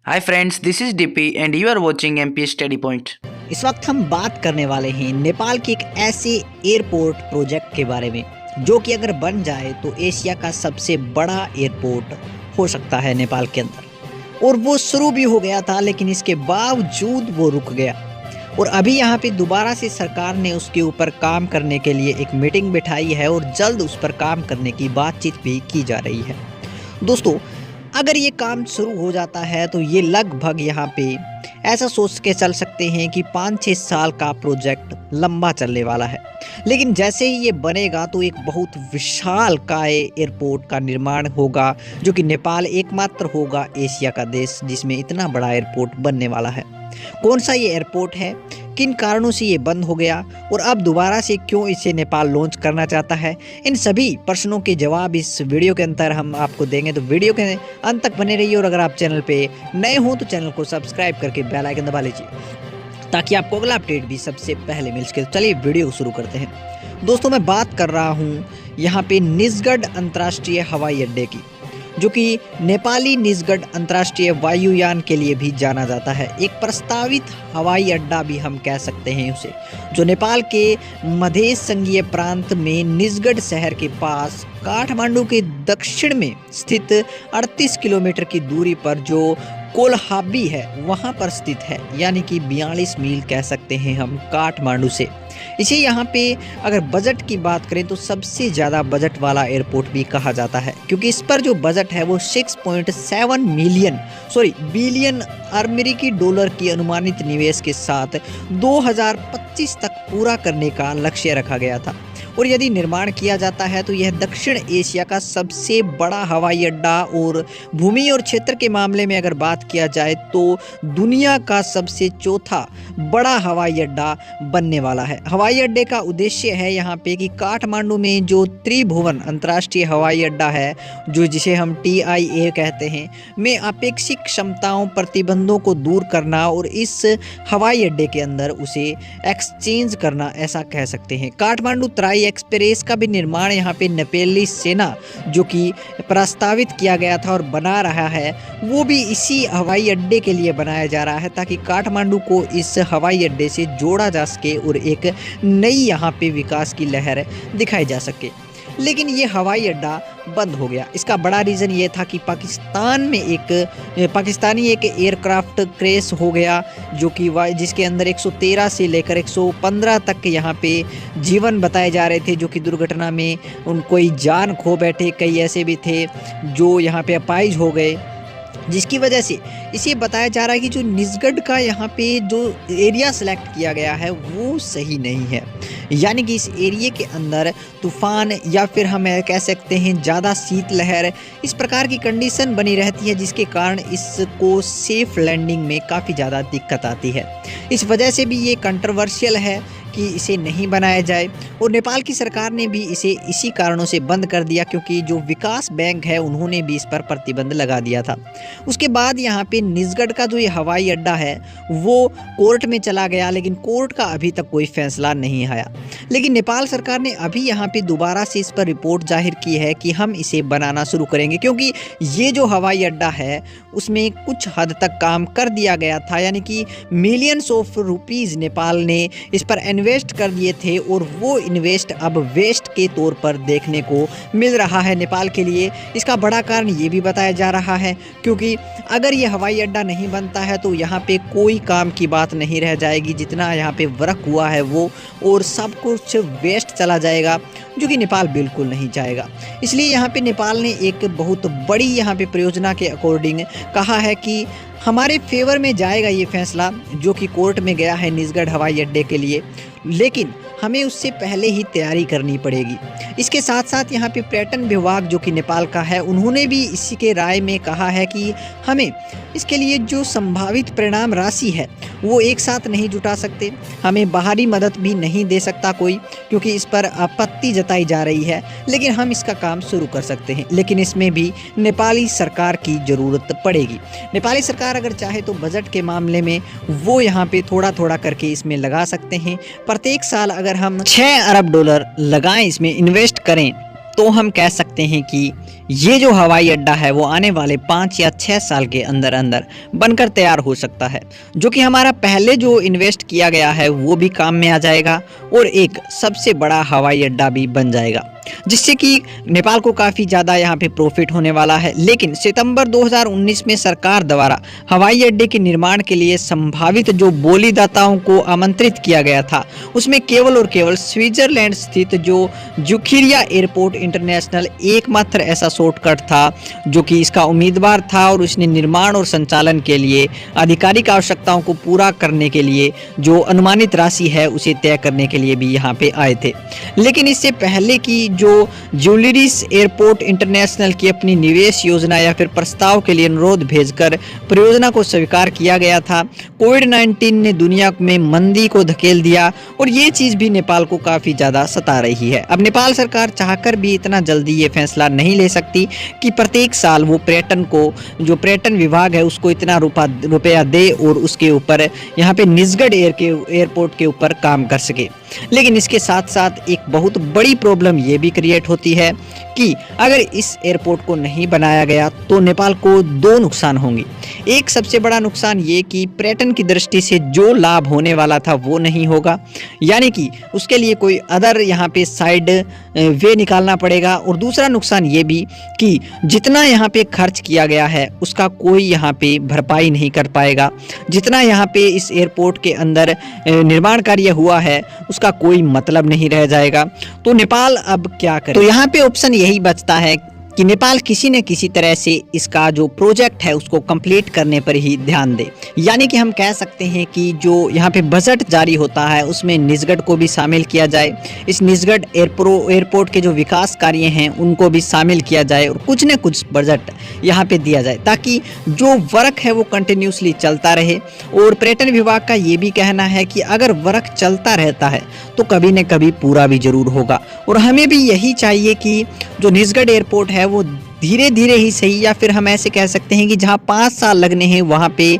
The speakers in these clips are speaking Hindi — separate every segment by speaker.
Speaker 1: Hi friends, this is DP and you are watching MP Study Point.
Speaker 2: इस वक्त हम बात करने वाले हैं नेपाल के एक ऐसे एयरपोर्ट प्रोजेक्ट के बारे में जो कि अगर बन जाए तो एशिया का सबसे बड़ा एयरपोर्ट हो सकता है नेपाल के अंदर। और वो शुरू भी हो गया था, लेकिन इसके बावजूद वो रुक गया। और अभी यहाँ पे दोबारा से सरकार ने उसके ऊपर काम करने के लिए एक मीटिंग बिठाई है और जल्द उस पर काम करने की बातचीत भी की जा रही है। दोस्तों, अगर ये काम शुरू हो जाता है तो ये लगभग यहाँ पे ऐसा सोच के चल सकते हैं कि 5-6 साल का प्रोजेक्ट लंबा चलने वाला है। लेकिन जैसे ही ये बनेगा तो एक बहुत विशाल काय एयरपोर्ट का निर्माण होगा, जो कि नेपाल एकमात्र होगा एशिया का देश जिसमें इतना बड़ा एयरपोर्ट बनने वाला है। कौन सा ये एयरपोर्ट है, किन कारणों से ये बंद हो गया और अब दोबारा से क्यों इसे नेपाल लॉन्च करना चाहता है, इन सभी प्रश्नों के जवाब इस वीडियो के अंदर हम आपको देंगे। तो वीडियो के अंत तक बने रहिए और अगर आप चैनल पे नए हो तो चैनल को सब्सक्राइब करके बेल आइकन दबा लीजिए ताकि आपको अगला अपडेट भी सबसे पहले मिल सके। चलिए वीडियो शुरू करते हैं। दोस्तों, मैं बात कर रहा हूँ यहाँ पे निजगढ़ अंतर्राष्ट्रीय हवाई अड्डे की, जो कि नेपाली निजगढ़ अंतर्राष्ट्रीय वायुयान के लिए भी जाना जाता है। एक प्रस्तावित हवाई अड्डा भी हम कह सकते हैं उसे, जो नेपाल के मधेश संघीय प्रांत में निजगढ़ शहर के पास काठमांडू के दक्षिण में स्थित 38 किलोमीटर की दूरी पर जो कोलहाबी है वहां पर स्थित है, यानी कि 42 मील कह सकते हैं हम काठमांडू से। इसे यहाँ पे अगर बजट की बात करें तो सबसे ज़्यादा बजट वाला एयरपोर्ट भी कहा जाता है, क्योंकि इस पर जो बजट है वो 6.7 बिलियन अमेरिकी डॉलर की अनुमानित निवेश के साथ 2025 तक पूरा करने का लक्ष्य रखा गया था। और यदि निर्माण किया जाता है तो यह दक्षिण एशिया का सबसे बड़ा हवाई अड्डा और भूमि और क्षेत्र के मामले में अगर बात किया जाए तो दुनिया का सबसे चौथा बड़ा हवाई अड्डा बनने वाला है। हवाई अड्डे का उद्देश्य है यहाँ पे कि काठमांडू में जो त्रिभुवन अंतर्राष्ट्रीय हवाई अड्डा है, जो जिसे हम TIA कहते हैं, में अपेक्षित क्षमताओं प्रतिबंधों को दूर करना और इस हवाई अड्डे के अंदर उसे एक्सचेंज करना, ऐसा कह सकते हैं। काठमांडू तराई एक्सप्रेस का भी निर्माण यहाँ पे नेपाली सेना जो कि प्रस्तावित किया गया था और बना रहा है, वो भी इसी हवाई अड्डे के लिए बनाया जा रहा है ताकि काठमांडू को इस हवाई अड्डे से जोड़ा जा सके और एक नई यहाँ पे विकास की लहर दिखाई जा सके। लेकिन ये हवाई अड्डा बंद हो गया। इसका बड़ा रीज़न ये था कि पाकिस्तानी एक एयरक्राफ्ट क्रैश हो गया, जो कि जिसके अंदर 113 से लेकर 115 तक यहाँ पे जीवन बताए जा रहे थे, जो कि दुर्घटना में कोई जान खो बैठे, कई ऐसे भी थे जो यहाँ पे अपाहिज हो गए, जिसकी वजह से इसे बताया जा रहा है कि जो निजगढ़ का यहाँ पे जो एरिया सेलेक्ट किया गया है वो सही नहीं है। यानी कि इस एरिया के अंदर तूफान या फिर हम कह सकते हैं ज़्यादा शीतलहर, इस प्रकार की कंडीशन बनी रहती है, जिसके कारण इसको सेफ लैंडिंग में काफ़ी ज़्यादा दिक्कत आती है। इस वजह से भी ये कंट्रोवर्शियल है कि इसे नहीं बनाया जाए और नेपाल की सरकार ने भी इसे इसी कारणों से बंद कर दिया, क्योंकि जो विकास बैंक है उन्होंने भी इस पर प्रतिबंध लगा दिया था। उसके बाद यहाँ पे निजगढ़ का जो ये हवाई अड्डा है वो कोर्ट में चला गया, लेकिन कोर्ट का अभी तक कोई फैसला नहीं आया। लेकिन नेपाल सरकार ने अभी यहाँ पे दोबारा से इस पर रिपोर्ट जाहिर की है कि हम इसे बनाना शुरू करेंगे, क्योंकि ये जो हवाई अड्डा है उसमें कुछ हद तक काम कर दिया गया था, यानी कि मिलियंस ऑफ रुपीज़ नेपाल ने इस पर इन्वेस्ट कर दिए थे और वो इन्वेस्ट अब वेस्ट के तौर पर देखने को मिल रहा है नेपाल के लिए। इसका बड़ा कारण ये भी बताया जा रहा है, क्योंकि अगर ये हवाई अड्डा नहीं बनता है तो यहाँ पे कोई काम की बात नहीं रह जाएगी, जितना यहाँ पे वर्क हुआ है वो, और सब कुछ वेस्ट चला जाएगा, जो कि नेपाल बिल्कुल नहीं चाहेगा। इसलिए यहाँ पे नेपाल ने एक बहुत बड़ी यहाँ पे परियोजना के अकॉर्डिंग कहा है कि हमारे फेवर में जाएगा ये फैसला जो कि कोर्ट में गया है निजगढ़ हवाई अड्डे के लिए, लेकिन हमें उससे पहले ही तैयारी करनी पड़ेगी। इसके साथ साथ यहाँ पे पर्यटन विभाग जो कि नेपाल का है, उन्होंने भी इसी के राय में कहा है कि हमें इसके लिए जो संभावित परिणाम राशि है वो एक साथ नहीं जुटा सकते, हमें बाहरी मदद भी नहीं दे सकता कोई, क्योंकि इस पर आपत्ति जताई जा रही है, लेकिन हम इसका काम शुरू कर सकते हैं। लेकिन इसमें भी नेपाली सरकार की ज़रूरत पड़ेगी। नेपाली सरकार अगर चाहे तो बजट के मामले में वो यहाँ पे थोड़ा थोड़ा करके इसमें लगा सकते हैं। प्रत्येक साल अगर हम 6 अरब डॉलर लगाएं, इसमें इन्वेस्ट करें तो हम कह सकते हैं कि ये जो हवाई अड्डा है वो आने वाले 5 या 6 साल के अंदर अंदर बनकर तैयार हो सकता है, जो कि हमारा पहले जो इन्वेस्ट किया गया है वो भी काम में आ जाएगा और एक सबसे बड़ा हवाई अड्डा भी बन जाएगा, जिससे कि नेपाल को काफ़ी ज़्यादा यहाँ पे प्रॉफिट होने वाला है। लेकिन सितंबर 2019 में सरकार द्वारा हवाई अड्डे के निर्माण के लिए संभावित जो बोलीदाताओं को आमंत्रित किया गया था, उसमें केवल और केवल स्विट्जरलैंड स्थित जो जुखिरिया एयरपोर्ट इंटरनेशनल एकमात्र ऐसा शॉर्टकट था जो कि इसका उम्मीदवार था, और उसने निर्माण और संचालन के लिए आधिकारिक आवश्यकताओं को पूरा करने के लिए जो अनुमानित राशि है उसे तय करने के लिए भी यहाँ पे आए थे। लेकिन इससे पहले की जो ज्वेलरीज एयरपोर्ट इंटरनेशनल की अपनी निवेश योजना या फिर प्रस्ताव के लिए अनुरोध भेजकर परियोजना को स्वीकार किया गया था, कोविड-19 ने दुनिया में मंदी को धकेल दिया और ये चीज़ भी नेपाल को काफ़ी ज़्यादा सता रही है। अब नेपाल सरकार चाहकर भी इतना जल्दी ये फैसला नहीं ले सकती कि प्रत्येक साल वो पर्यटन को, जो पर्यटन विभाग है उसको इतना रुपया दे और उसके ऊपर यहाँ पे निजगढ़ एयरपोर्ट के ऊपर काम कर सके। लेकिन इसके साथ साथ एक बहुत बड़ी प्रॉब्लम ये भी क्रिएट होती है कि अगर इस एयरपोर्ट को नहीं बनाया गया तो नेपाल को दो नुकसान होंगे। एक सबसे बड़ा नुकसान ये कि पर्यटन की दृष्टि से जो लाभ होने वाला था वो नहीं होगा, यानी कि उसके लिए कोई अदर यहाँ पे साइड वे निकालना पड़ेगा। और दूसरा नुकसान ये भी कि जितना यहाँ पे खर्च किया गया है उसका कोई यहाँ पे भरपाई नहीं कर पाएगा। जितना यहाँ पे इस एयरपोर्ट के अंदर निर्माण कार्य हुआ है उसका कोई मतलब नहीं रह जाएगा। तो नेपाल अब क्या करे? तो यहाँ पे ऑप्शन यही बचता है कि नेपाल किसी न किसी तरह से इसका जो प्रोजेक्ट है उसको कंप्लीट करने पर ही ध्यान दे। यानी कि हम कह सकते हैं कि जो यहाँ पे बजट जारी होता है उसमें निजगढ़ को भी शामिल किया जाए, इस निजगढ़ एयरपोर्ट के जो विकास कार्य हैं उनको भी शामिल किया जाए और कुछ न कुछ बजट यहाँ पे दिया जाए ताकि जो वर्क है वो कंटिन्यूसली चलता रहे। और पर्यटन विभाग का ये भी कहना है कि अगर वर्क चलता रहता है तो कभी न कभी पूरा भी जरूर होगा। और हमें भी यही चाहिए कि जो निजगढ़ एयरपोर्ट है वो धीरे धीरे ही सही, या फिर हम ऐसे कह सकते हैं कि जहां 5 साल लगने हैं वहां पे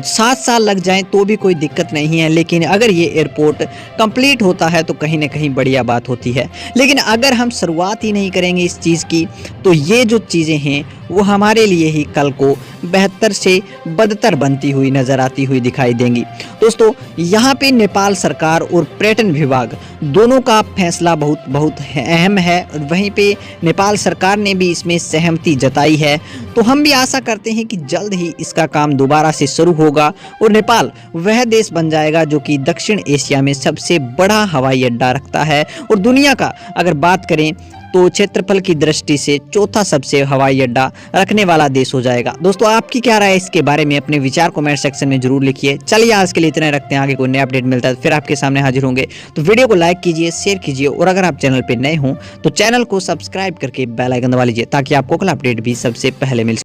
Speaker 2: 7 साल लग जाएं तो भी कोई दिक्कत नहीं है। लेकिन अगर ये एयरपोर्ट कंप्लीट होता है तो कहीं ना कहीं बढ़िया बात होती है। लेकिन अगर हम शुरुआत ही नहीं करेंगे इस चीज़ की तो ये जो चीज़ें हैं वो हमारे लिए ही कल को बेहतर से बदतर बनती हुई नज़र आती हुई दिखाई देंगी। दोस्तों, यहाँ पे नेपाल सरकार और पर्यटन विभाग दोनों का फैसला बहुत अहम है। वहीं पे नेपाल सरकार ने भी इसमें सहमति जताई है। तो हम भी आशा करते हैं कि जल्द ही इसका काम दोबारा से शुरू होगा और नेपाल वह देश बन जाएगा जो कि दक्षिण एशिया में सबसे बड़ा हवाई अड्डा रखता है और दुनिया का अगर बात करें तो क्षेत्रफल की दृष्टि से चौथा सबसे हवाई अड्डा रखने वाला देश हो जाएगा। दोस्तों, आपकी क्या राय है इसके बारे में? अपने विचार कमेंट सेक्शन में जरूर लिखिए। चलिए आज के लिए इतना रखते हैं, आगे कोई नया अपडेट मिलता है फिर आपके सामने हाजिर होंगे। तो वीडियो को लाइक कीजिए, शेयर कीजिए और अगर आप चैनल पर नए हों तो चैनल को सब्सक्राइब करके बेल आइकन दबा लीजिए ताकि आपको कल अपडेट भी सबसे पहले मिल